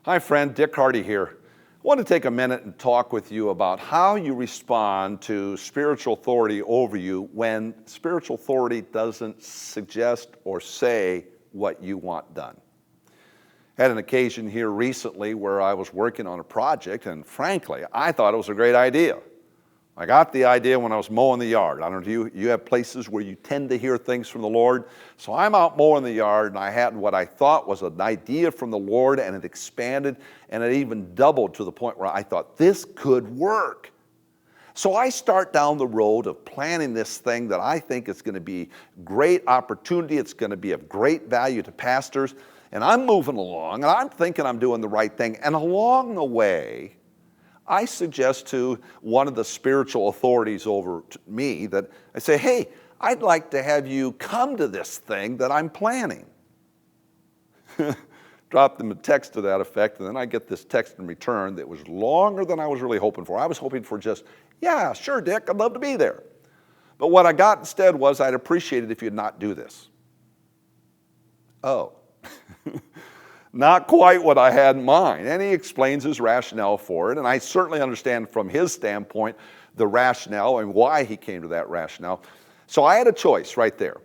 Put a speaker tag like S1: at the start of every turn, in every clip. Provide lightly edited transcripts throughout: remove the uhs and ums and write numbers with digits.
S1: Hi friend, Dick Hardy here. I want to take a minute and talk with you about how you respond to spiritual authority over you when spiritual authority doesn't suggest or say what you want done. Had an occasion here recently where I was working on a project, and frankly, I thought it was a great idea. I got the idea when I was mowing the yard. I don't know, you have places where you tend to hear things from the Lord. So I'm out mowing the yard, and I had what I thought was an idea from the Lord, and it expanded, and it even doubled to the point where I thought, this could work. So I start down the road of planning this thing that I think is going to be great opportunity. It's going to be of great value to pastors. And I'm moving along, and I'm thinking I'm doing the right thing. And along the way, I suggest to one of the spiritual authorities over me that I say, hey, I'd like to have you come to this thing that I'm planning. Drop them a text to that effect, and then I get this text in return that was longer than I was really hoping for. I was hoping for just, yeah, sure, Dick, I'd love to be there. But what I got instead was, I'd appreciate it if you'd not do this. Oh. Not quite what I had in mind. And he explains his rationale for it, and I certainly understand from his standpoint the rationale and why he came to that rationale. So I had a choice right there.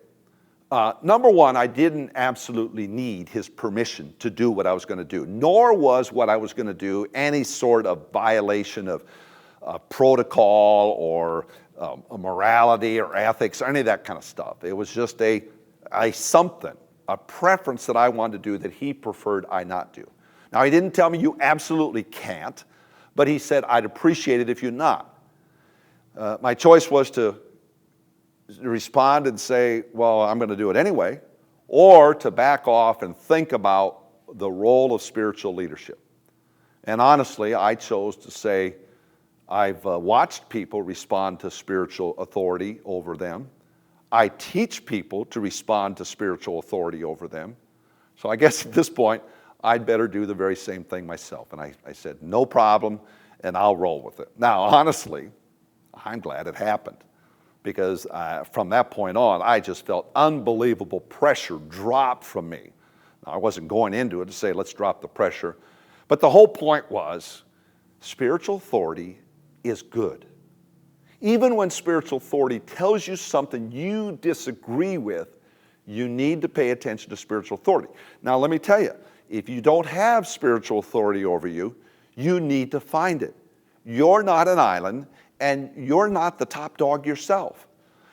S1: Number one, I didn't absolutely need his permission to do what I was going to do, nor was what I was going to do any sort of violation of protocol or morality or ethics or any of that kind of stuff. It was just a something. A preference that I wanted to do that he preferred I not do. Now, he didn't tell me you absolutely can't, but he said I'd appreciate it if you not. My choice was to respond and say, well, I'm going to do it anyway, or to back off and think about the role of spiritual leadership. And honestly, I chose to say I've watched people respond to spiritual authority over them. I teach people to respond to spiritual authority over them. So I guess at this point, I'd better do the very same thing myself. And I said, no problem, and I'll roll with it. Now, honestly, I'm glad it happened, because from that point on, I just felt unbelievable pressure drop from me. Now, I wasn't going into it to say, let's drop the pressure. But the whole point was, spiritual authority is good. Even when spiritual authority tells you something you disagree with, you need to pay attention to spiritual authority. Now, let me tell you, if you don't have spiritual authority over you, you need to find it. You're not an island, and you're not the top dog yourself.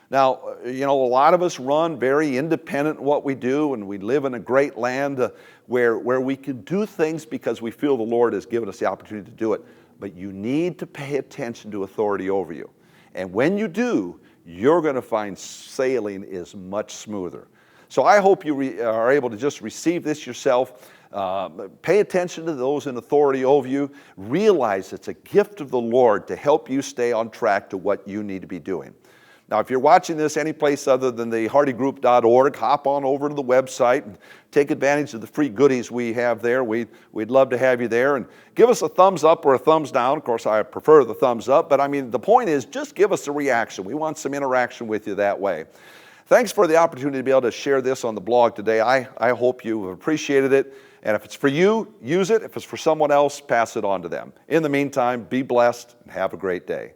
S1: Now, a lot of us run very independent in what we do, and we live in a great land where we can do things because we feel the Lord has given us the opportunity to do it. But you need to pay attention to authority over you. And when you do, you're going to find sailing is much smoother. So I hope you are able to just receive this yourself. Pay attention to those in authority over you. Realize it's a gift of the Lord to help you stay on track to what you need to be doing. Now, if you're watching this any place other than the hardygroup.org, hop on over to the website and take advantage of the free goodies we have there. We'd love to have you there. And give us a thumbs up or a thumbs down. Of course, I prefer the thumbs up. But, the point is, just give us a reaction. We want some interaction with you that way. Thanks for the opportunity to be able to share this on the blog today. I hope you have appreciated it. And if it's for you, use it. If it's for someone else, pass it on to them. In the meantime, be blessed and have a great day.